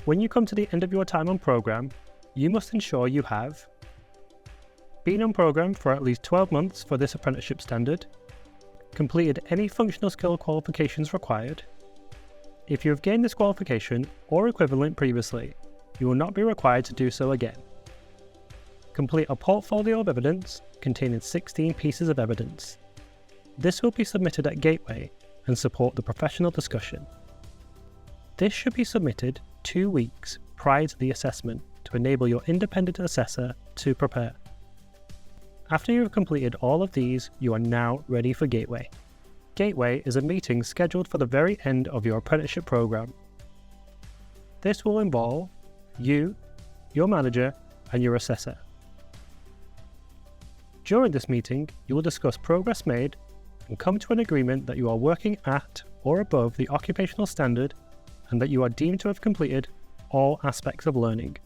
When you come to the end of your time on program, you must ensure you have been on program for at least 12 months for this apprenticeship standard, completed any functional skill qualifications required. If you have gained this qualification or equivalent previously, you will not be required to do so again. Complete a portfolio of evidence containing 16 pieces of evidence. This will be submitted at Gateway and support the professional discussion. This should be submitted 2 weeks prior to the assessment to enable your independent assessor to prepare. After you have completed all of these, you are now ready for Gateway. Gateway is a meeting scheduled for the very end of your apprenticeship program. This will involve you, your manager, and your assessor. During this meeting, you will discuss progress made and come to an agreement that you are working at or above the occupational standard and that you are deemed to have completed all aspects of learning.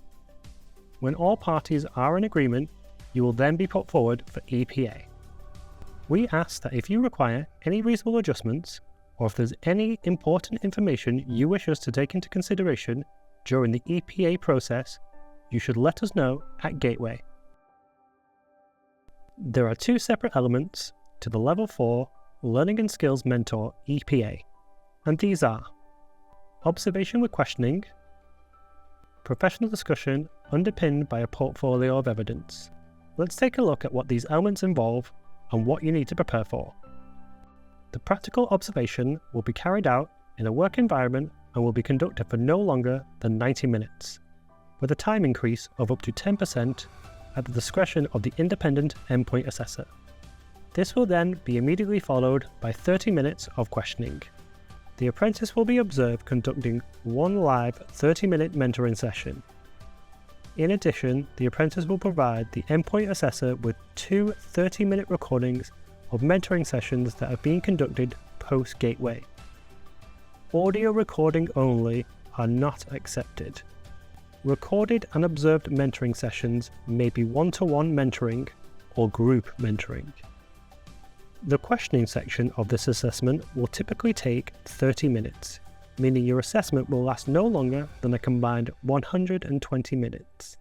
When all parties are in agreement, you will then be put forward for EPA. We ask that if you require any reasonable adjustments, or if there's any important information you wish us to take into consideration during the EPA process, you should let us know at Gateway. There are 2 separate elements to the Level 4 Learning and Skills Mentor EPA, and these are observation with questioning, professional discussion underpinned by a portfolio of evidence. Let's take a look at what these elements involve and what you need to prepare for. The practical observation will be carried out in a work environment and will be conducted for no longer than 90 minutes, with a time increase of up to 10% at the discretion of the independent endpoint assessor. This will then be immediately followed by 30 minutes of questioning. The apprentice will be observed conducting 1 live 30-minute mentoring session. In addition, the apprentice will provide the endpoint assessor with 2 30-minute recordings of mentoring sessions that have been conducted post-Gateway. Audio recording only are not accepted. Recorded and observed mentoring sessions may be one-to-one mentoring or group mentoring. The questioning section of this assessment will typically take 30 minutes, meaning your assessment will last no longer than a combined 120 minutes.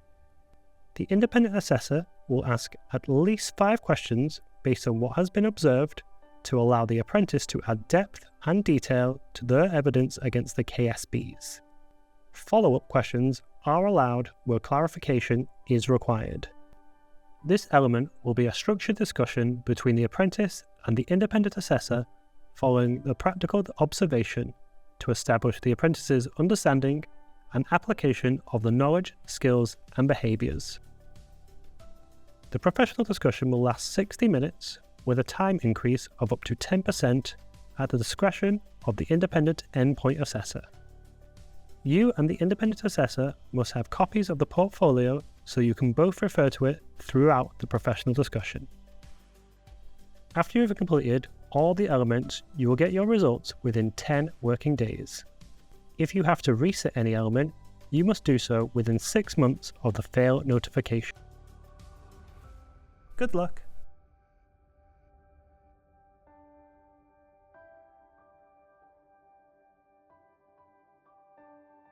The independent assessor will ask at least 5 questions based on what has been observed to allow the apprentice to add depth and detail to their evidence against the KSBs. Follow-up questions are allowed where clarification is required. This element will be a structured discussion between the apprentice and the independent assessor following the practical observation to establish the apprentice's understanding and application of the knowledge, skills, and behaviours. The professional discussion will last 60 minutes with a time increase of up to 10% at the discretion of the independent endpoint assessor. You and the independent assessor must have copies of the portfolio so you can both refer to it throughout the professional discussion. After you have completed all the elements, you will get your results within 10 working days. If you have to reset any element, you must do so within 6 months of the fail notification. Good luck!